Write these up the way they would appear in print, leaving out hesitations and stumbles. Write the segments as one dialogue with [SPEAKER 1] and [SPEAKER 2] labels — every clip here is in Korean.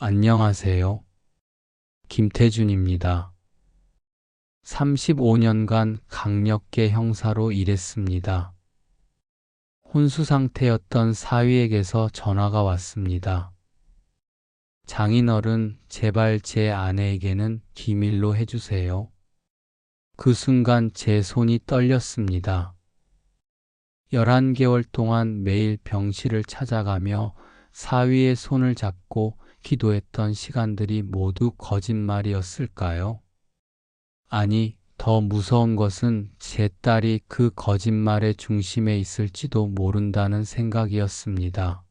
[SPEAKER 1] 안녕하세요. 김태준입니다. 35년간 강력계 형사로 일했습니다. 혼수 상태였던 사위에게서 전화가 왔습니다. 장인어른, 제발 제 아내에게는 비밀로 해주세요. 그 순간 제 손이 떨렸습니다. 11개월 동안 매일 병실을 찾아가며 사위의 손을 잡고 기도했던 시간들이 모두 거짓말이었을까요? 아니, 더 무서운 것은 제 딸이 그 거짓말의 중심에 있을지도 모른다는 생각이었습니다.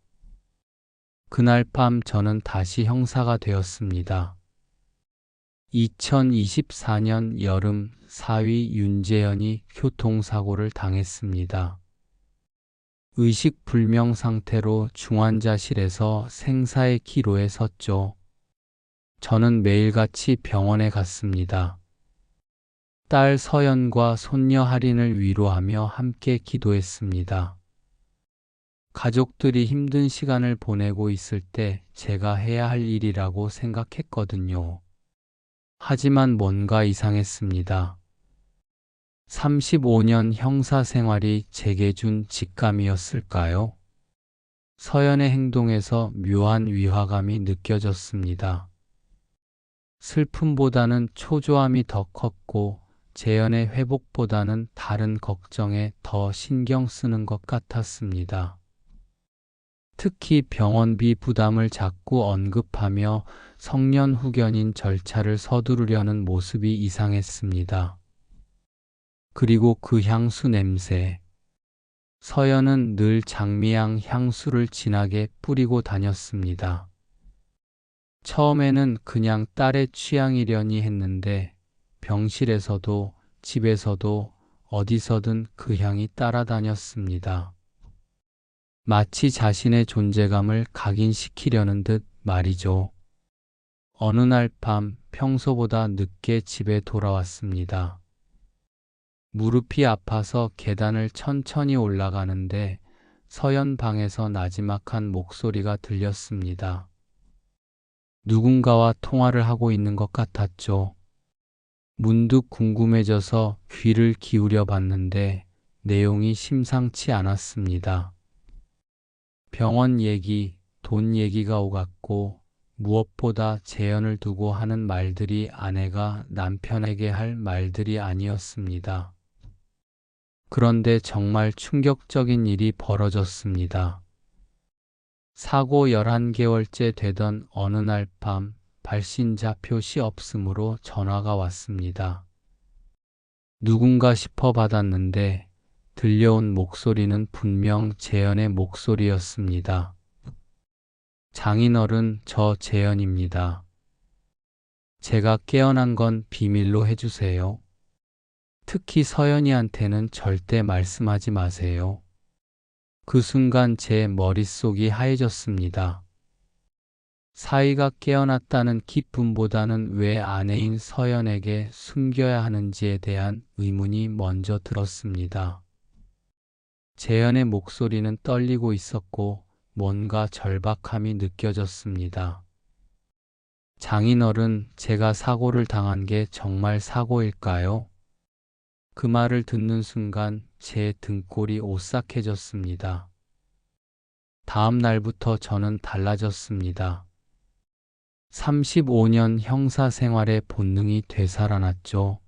[SPEAKER 1] 그날 밤 저는 다시 형사가 되었습니다. 2024년 여름 사위 윤재현이 교통사고를 당했습니다. 의식불명 상태로 중환자실에서 생사의 기로에 섰죠. 저는 매일같이 병원에 갔습니다. 딸 서연과 손녀 할인을 위로하며 함께 기도했습니다. 가족들이 힘든 시간을 보내고 있을 때 제가 해야 할 일이라고 생각했거든요. 하지만 뭔가 이상했습니다. 35년 형사 생활이 제게 준 직감이었을까요? 서연의 행동에서 묘한 위화감이 느껴졌습니다. 슬픔보다는 초조함이 더 컸고 재현의 회복보다는 다른 걱정에 더 신경 쓰는 것 같았습니다. 특히 병원비 부담을 자꾸 언급하며 성년 후견인 절차를 서두르려는 모습이 이상했습니다. 그리고 그 향수 냄새. 서연은 늘 장미향 향수를 진하게 뿌리고 다녔습니다. 처음에는 그냥 딸의 취향이려니 했는데 병실에서도 집에서도 어디서든 그 향이 따라다녔습니다. 마치 자신의 존재감을 각인시키려는 듯 말이죠. 어느 날 밤 평소보다 늦게 집에 돌아왔습니다. 무릎이 아파서 계단을 천천히 올라가는데 서연 방에서 나지막한 목소리가 들렸습니다. 누군가와 통화를 하고 있는 것 같았죠. 문득 궁금해져서 귀를 기울여 봤는데 내용이 심상치 않았습니다. 병원 얘기, 돈 얘기가 오갔고 무엇보다 재현을 두고 하는 말들이 아내가 남편에게 할 말들이 아니었습니다. 그런데 정말 충격적인 일이 벌어졌습니다. 사고 11개월째 되던 어느 날 밤 발신자 표시 없음으로 전화가 왔습니다. 누군가 싶어 받았는데 들려온 목소리는 분명 재현의 목소리였습니다. 장인어른, 저 재현입니다. 제가 깨어난 건 비밀로 해주세요. 특히 서연이한테는 절대 말씀하지 마세요. 그 순간 제 머릿속이 하얘졌습니다. 사위가 깨어났다는 기쁨보다는 왜 아내인 서연에게 숨겨야 하는지에 대한 의문이 먼저 들었습니다. 재현의 목소리는 떨리고 있었고 뭔가 절박함이 느껴졌습니다. 장인어른, 제가 사고를 당한 게 정말 사고일까요? 그 말을 듣는 순간 제 등골이 오싹해졌습니다. 다음 날부터 저는 달라졌습니다. 35년 형사 생활의 본능이 되살아났죠.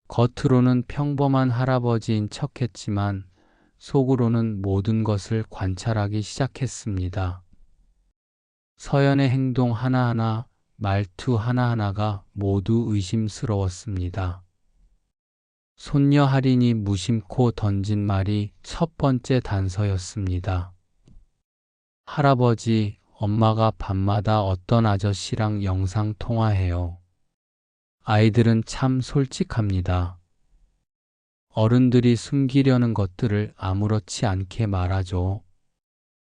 [SPEAKER 1] 겉으로는 평범한 할아버지인 척했지만 속으로는 모든 것을 관찰하기 시작했습니다. 서연의 행동 하나하나, 말투 하나하나가 모두 의심스러웠습니다. 손녀 할인이 무심코 던진 말이 첫 번째 단서였습니다. 할아버지, 엄마가 밤마다 어떤 아저씨랑 영상 통화해요. 아이들은 참 솔직합니다. 어른들이 숨기려는 것들을 아무렇지 않게 말하죠.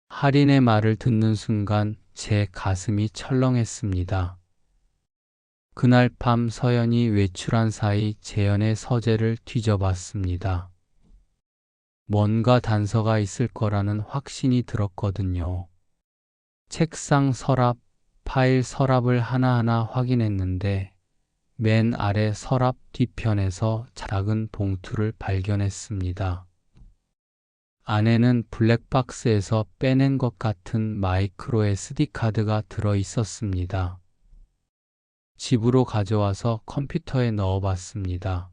[SPEAKER 1] 할인의 말을 듣는 순간 제 가슴이 철렁했습니다. 그날 밤 서연이 외출한 사이 재현의 서재를 뒤져봤습니다. 뭔가 단서가 있을 거라는 확신이 들었거든요. 책상, 서랍, 파일 서랍을 하나하나 확인했는데 맨 아래 서랍 뒤편에서 작은 봉투를 발견했습니다. 안에는 블랙박스에서 빼낸 것 같은 마이크로 SD 카드가 들어 있었습니다. 집으로 가져와서 컴퓨터에 넣어봤습니다.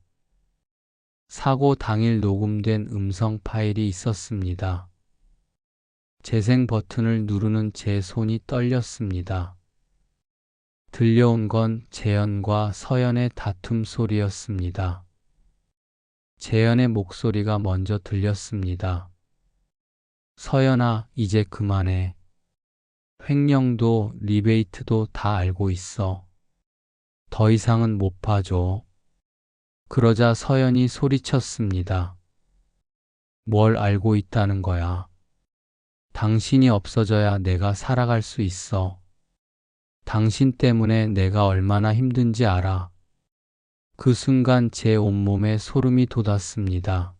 [SPEAKER 1] 사고 당일 녹음된 음성 파일이 있었습니다. 재생 버튼을 누르는 제 손이 떨렸습니다. 들려온 건 재현과 서연의 다툼 소리였습니다. 재현의 목소리가 먼저 들렸습니다. 서연아, 이제 그만해. 횡령도 리베이트도 다 알고 있어. 더 이상은 못 봐줘. 그러자 서연이 소리쳤습니다. 뭘 알고 있다는 거야? 당신이 없어져야 내가 살아갈 수 있어. 당신 때문에 내가 얼마나 힘든지 알아. 그 순간 제 온몸에 소름이 돋았습니다.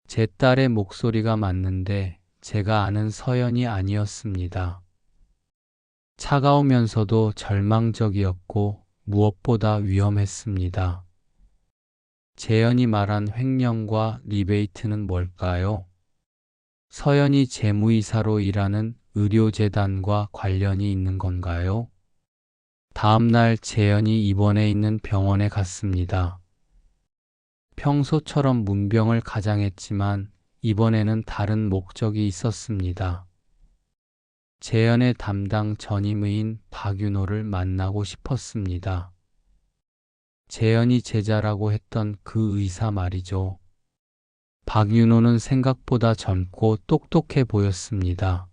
[SPEAKER 1] 제 딸의 목소리가 맞는데 제가 아는 서연이 아니었습니다. 차가우면서도 절망적이었고 무엇보다 위험했습니다. 재현이 말한 횡령과 리베이트는 뭘까요? 서연이 재무이사로 일하는 의료재단과 관련이 있는 건가요? 다음 날 재현이 입원해 있는 병원에 갔습니다. 평소처럼 문병을 가장했지만 이번에는 다른 목적이 있었습니다. 재현의 담당 전임의인 박윤호를 만나고 싶었습니다. 재현이 제자라고 했던 그 의사 말이죠. 박윤호는 생각보다 젊고 똑똑해 보였습니다.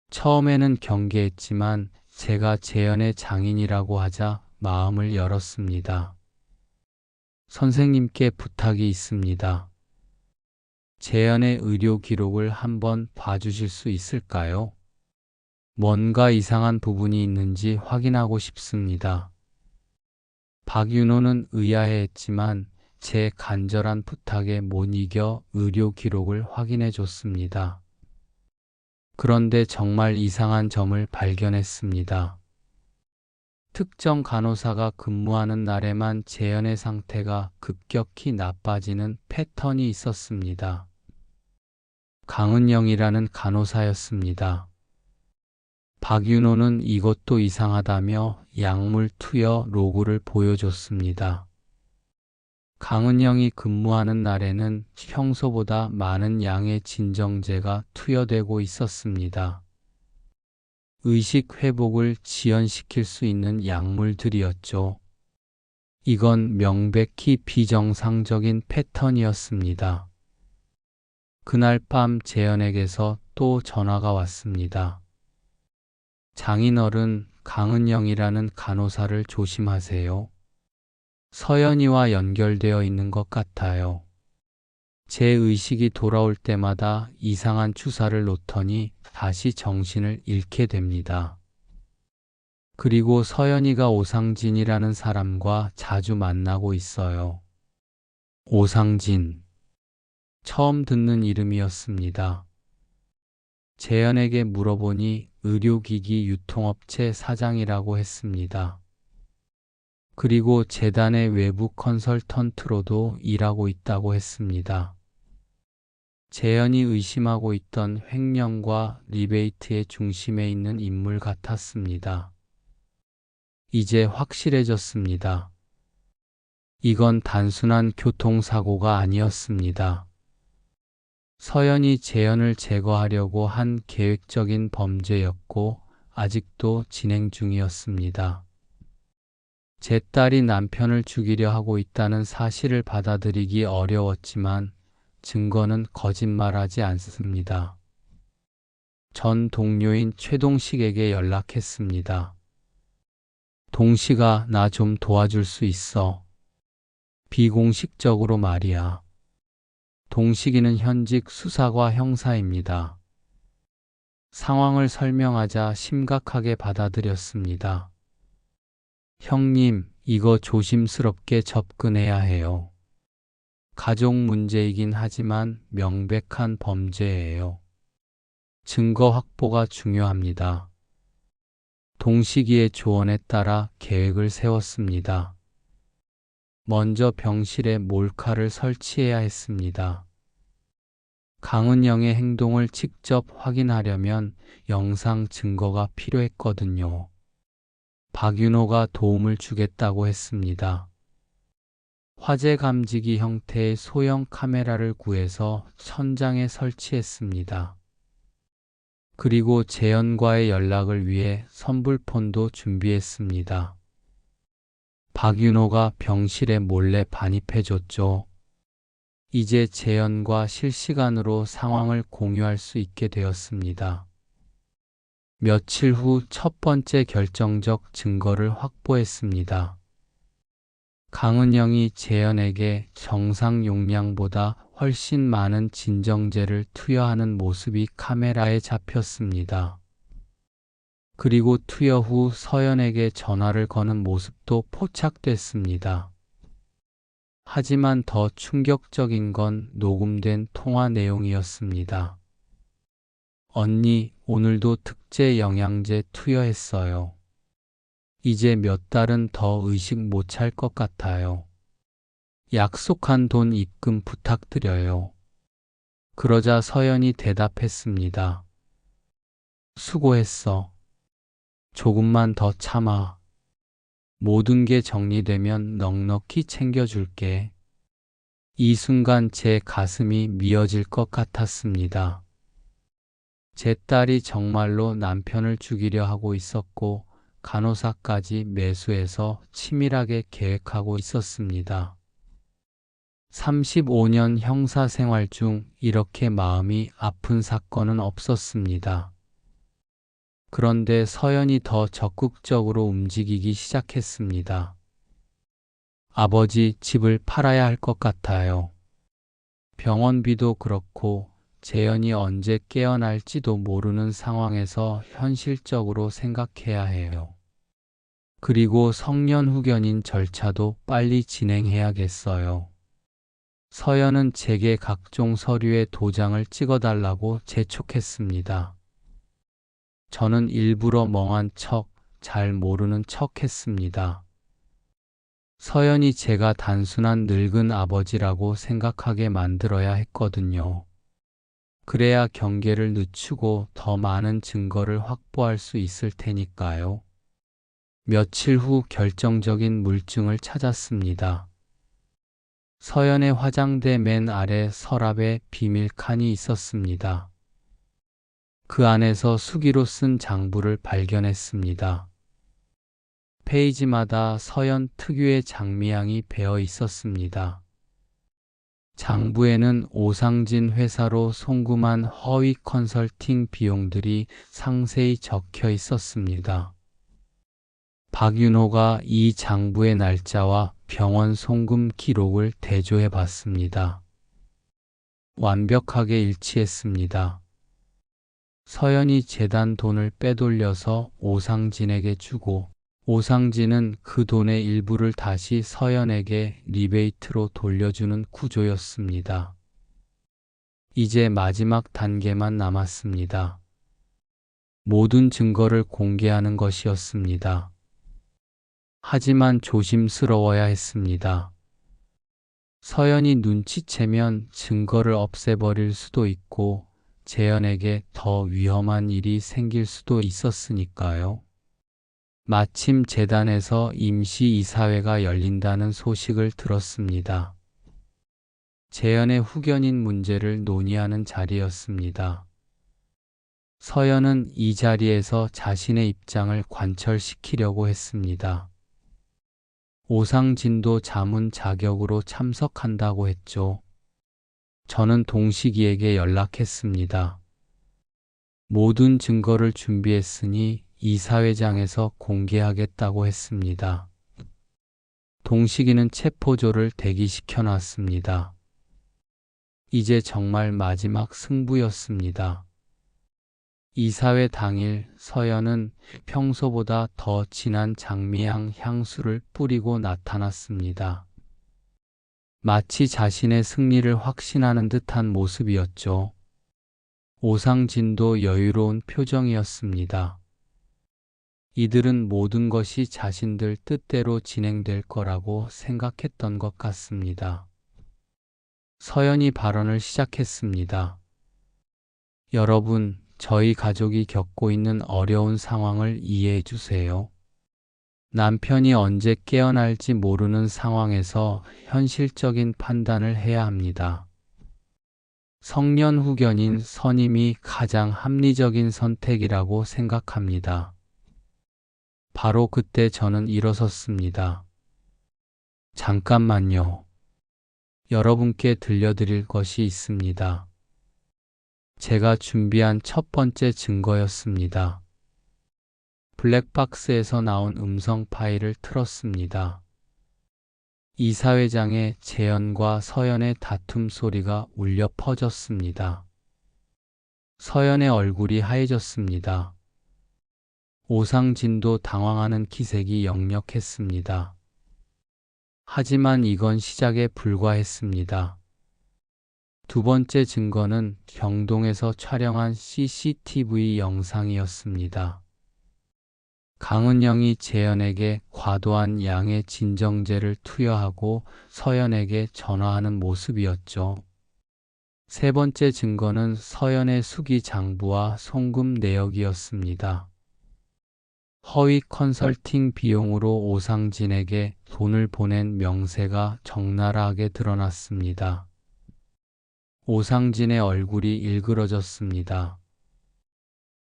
[SPEAKER 1] 처음에는 경계했지만 제가 재현의 장인이라고 하자 마음을 열었습니다. 선생님께 부탁이 있습니다. 재현의 의료 기록을 한번 봐주실 수 있을까요? 뭔가 이상한 부분이 있는지 확인하고 싶습니다. 박윤호는 의아해했지만 제 간절한 부탁에 못 이겨 의료 기록을 확인해 줬습니다. 그런데 정말 이상한 점을 발견했습니다. 특정 간호사가 근무하는 날에만 재현의 상태가 급격히 나빠지는 패턴이 있었습니다. 강은영이라는 간호사였습니다. 박윤호는 이것도 이상하다며 약물 투여 로그를 보여줬습니다. 강은영이 근무하는 날에는 평소보다 많은 양의 진정제가 투여되고 있었습니다. 의식 회복을 지연시킬 수 있는 약물들이었죠. 이건 명백히 비정상적인 패턴이었습니다. 그날 밤 재현에게서 또 전화가 왔습니다. 장인어른, 강은영이라는 간호사를 조심하세요. 서연이와 연결되어 있는 것 같아요. 제 의식이 돌아올 때마다 이상한 주사를 놓더니 다시 정신을 잃게 됩니다. 그리고 서연이가 오상진이라는 사람과 자주 만나고 있어요. 오상진. 처음 듣는 이름이었습니다. 재현에게 물어보니 의료기기 유통업체 사장이라고 했습니다. 그리고 재단의 외부 컨설턴트로도 일하고 있다고 했습니다. 재현이 의심하고 있던 횡령과 리베이트의 중심에 있는 인물 같았습니다. 이제 확실해졌습니다. 이건 단순한 교통사고가 아니었습니다. 서연이 재현을 제거하려고 한 계획적인 범죄였고 아직도 진행 중이었습니다. 제 딸이 남편을 죽이려 하고 있다는 사실을 받아들이기 어려웠지만 증거는 거짓말하지 않습니다. 전 동료인 최동식에게 연락했습니다. 동식아, 나 좀 도와줄 수 있어. 비공식적으로 말이야. 동식이는 현직 수사과 형사입니다. 상황을 설명하자 심각하게 받아들였습니다. 형님, 이거 조심스럽게 접근해야 해요. 가족 문제이긴 하지만 명백한 범죄예요. 증거 확보가 중요합니다. 동식이의 조언에 따라 계획을 세웠습니다. 먼저 병실에 몰카를 설치해야 했습니다. 강은영의 행동을 직접 확인하려면 영상 증거가 필요했거든요. 박윤호가 도움을 주겠다고 했습니다. 화재 감지기 형태의 소형 카메라를 구해서 천장에 설치했습니다. 그리고 재현과의 연락을 위해 선불폰도 준비했습니다. 박윤호가 병실에 몰래 반입해줬죠. 이제 재현과 실시간으로 상황을 공유할 수 있게 되었습니다. 며칠 후 첫 번째 결정적 증거를 확보했습니다. 강은영이 재현에게 정상 용량보다 훨씬 많은 진정제를 투여하는 모습이 카메라에 잡혔습니다. 그리고 투여 후 서연에게 전화를 거는 모습도 포착됐습니다. 하지만 더 충격적인 건 녹음된 통화 내용이었습니다. 언니, 오늘도 특제 영양제 투여했어요. 이제 몇 달은 더 의식 못 찰 것 같아요. 약속한 돈 입금 부탁드려요. 그러자 서연이 대답했습니다. 수고했어. 조금만 더 참아. 모든 게 정리되면 넉넉히 챙겨줄게. 이 순간 제 가슴이 미어질 것 같았습니다. 제 딸이 정말로 남편을 죽이려 하고 있었고 간호사까지 매수해서 치밀하게 계획하고 있었습니다. 35년 형사 생활 중 이렇게 마음이 아픈 사건은 없었습니다. 그런데 서연이 더 적극적으로 움직이기 시작했습니다. 아버지, 집을 팔아야 할 것 같아요. 병원비도 그렇고 재현이 언제 깨어날지도 모르는 상황에서 현실적으로 생각해야 해요. 그리고 성년 후견인 절차도 빨리 진행해야겠어요. 서연은 제게 각종 서류에 도장을 찍어달라고 재촉했습니다. 저는 일부러 멍한 척, 잘 모르는 척 했습니다. 서연이 제가 단순한 늙은 아버지라고 생각하게 만들어야 했거든요. 그래야 경계를 늦추고 더 많은 증거를 확보할 수 있을 테니까요. 며칠 후 결정적인 물증을 찾았습니다. 서연의 화장대 맨 아래 서랍에 비밀 칸이 있었습니다. 그 안에서 수기로 쓴 장부를 발견했습니다. 페이지마다 서연 특유의 장미향이 배어 있었습니다. 장부에는 오상진 회사로 송금한 허위 컨설팅 비용들이 상세히 적혀 있었습니다. 박윤호가 이 장부의 날짜와 병원 송금 기록을 대조해 봤습니다. 완벽하게 일치했습니다. 서연이 재단 돈을 빼돌려서 오상진에게 주고 오상진은 그 돈의 일부를 다시 서연에게 리베이트로 돌려주는 구조였습니다. 이제 마지막 단계만 남았습니다. 모든 증거를 공개하는 것이었습니다. 하지만 조심스러워야 했습니다. 서연이 눈치채면 증거를 없애버릴 수도 있고 재현에게 더 위험한 일이 생길 수도 있었으니까요. 마침 재단에서 임시 이사회가 열린다는 소식을 들었습니다. 재현의 후견인 문제를 논의하는 자리였습니다. 서연은 이 자리에서 자신의 입장을 관철시키려고 했습니다. 오상진도 자문 자격으로 참석한다고 했죠. 저는 동식이에게 연락했습니다. 모든 증거를 준비했으니 이사회장에서 공개하겠다고 했습니다. 동식이는 체포조를 대기시켜 놨습니다. 이제 정말 마지막 승부였습니다. 이사회 당일 서연은 평소보다 더 진한 장미향 향수를 뿌리고 나타났습니다. 마치 자신의 승리를 확신하는 듯한 모습이었죠. 오상진도 여유로운 표정이었습니다. 이들은 모든 것이 자신들 뜻대로 진행될 거라고 생각했던 것 같습니다. 서연이 발언을 시작했습니다. 여러분, 저희 가족이 겪고 있는 어려운 상황을 이해해 주세요. 남편이 언제 깨어날지 모르는 상황에서 현실적인 판단을 해야 합니다. 성년후견인 선임이 가장 합리적인 선택이라고 생각합니다. 바로 그때 저는 일어섰습니다. 잠깐만요. 여러분께 들려드릴 것이 있습니다. 제가 준비한 첫 번째 증거였습니다. 블랙박스에서 나온 음성 파일을 틀었습니다. 이사회장의 재현과 서연의 다툼 소리가 울려 퍼졌습니다. 서연의 얼굴이 하얘졌습니다. 오상진도 당황하는 기색이 역력했습니다. 하지만 이건 시작에 불과했습니다. 두 번째 증거는 경동에서 촬영한 CCTV 영상이었습니다. 강은영이 재현에게 과도한 양의 진정제를 투여하고 서연에게 전화하는 모습이었죠. 세 번째 증거는 서연의 수기 장부와 송금 내역이었습니다. 허위 컨설팅 비용으로 오상진에게 돈을 보낸 명세가 적나라하게 드러났습니다. 오상진의 얼굴이 일그러졌습니다.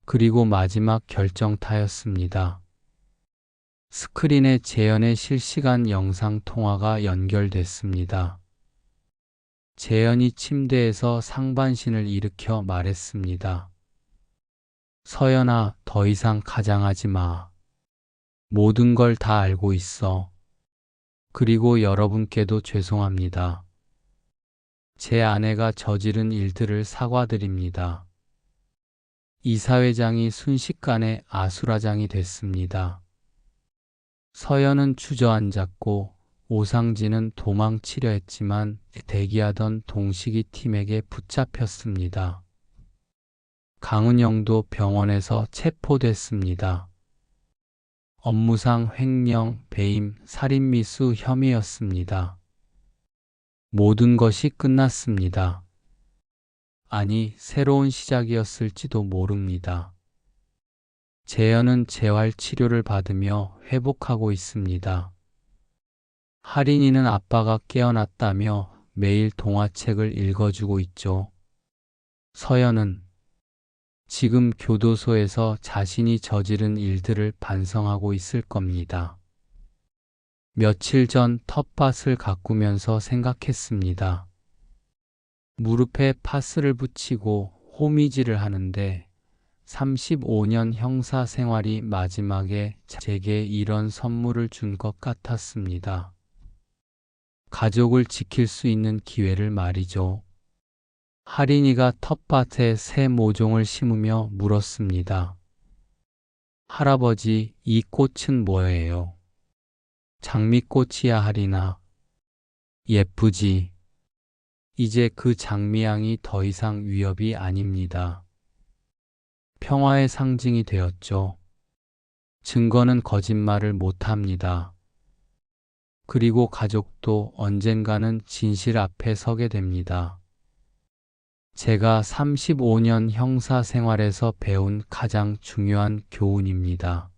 [SPEAKER 1] 그리고 마지막 결정타였습니다. 스크린에 재현의 실시간 영상 통화가 연결됐습니다. 재현이 침대에서 상반신을 일으켜 말했습니다. 서연아, 더 이상 가장하지 마. 모든 걸 다 알고 있어. 그리고 여러분께도 죄송합니다. 제 아내가 저지른 일들을 사과드립니다. 이사회장이 순식간에 아수라장이 됐습니다. 서연은 주저앉았고 오상진은 도망치려 했지만 대기하던 동식이 팀에게 붙잡혔습니다. 강은영도 병원에서 체포됐습니다. 업무상 횡령, 배임, 살인미수 혐의였습니다. 모든 것이 끝났습니다. 아니, 새로운 시작이었을지도 모릅니다. 재현은 재활치료를 받으며 회복하고 있습니다. 할인이는 아빠가 깨어났다며 매일 동화책을 읽어주고 있죠. 서연은 지금 교도소에서 자신이 저지른 일들을 반성하고 있을 겁니다. 며칠 전 텃밭을 가꾸면서 생각했습니다. 무릎에 파스를 붙이고 호미질을 하는데 35년 형사 생활이 마지막에 제게 이런 선물을 준 것 같았습니다. 가족을 지킬 수 있는 기회를 말이죠. 할인이가 텃밭에 새 모종을 심으며 물었습니다. 할아버지, 이 꽃은 뭐예요? 장미꽃이야, 할인아. 예쁘지? 이제 그 장미향이 더 이상 위협이 아닙니다. 평화의 상징이 되었죠. 증거는 거짓말을 못합니다. 그리고 가족도 언젠가는 진실 앞에 서게 됩니다. 제가 35년 형사 생활에서 배운 가장 중요한 교훈입니다.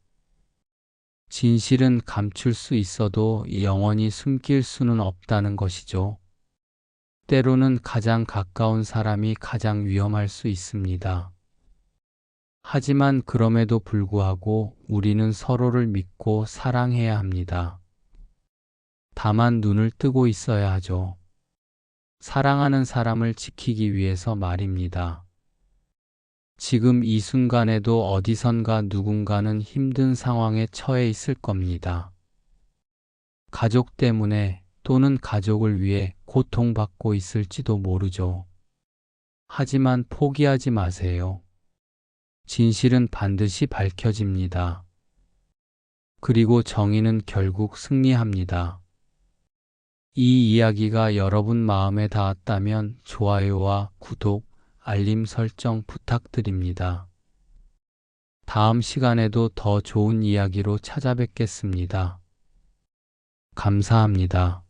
[SPEAKER 1] 진실은 감출 수 있어도 영원히 숨길 수는 없다는 것이죠. 때로는 가장 가까운 사람이 가장 위험할 수 있습니다. 하지만 그럼에도 불구하고 우리는 서로를 믿고 사랑해야 합니다. 다만 눈을 뜨고 있어야 하죠. 사랑하는 사람을 지키기 위해서 말입니다. 지금 이 순간에도 어디선가 누군가는 힘든 상황에 처해 있을 겁니다. 가족 때문에 또는 가족을 위해 고통받고 있을지도 모르죠. 하지만 포기하지 마세요. 진실은 반드시 밝혀집니다. 그리고 정의는 결국 승리합니다. 이 이야기가 여러분 마음에 닿았다면 좋아요와 구독, 알림 설정 부탁드립니다. 다음 시간에도 더 좋은 이야기로 찾아뵙겠습니다. 감사합니다.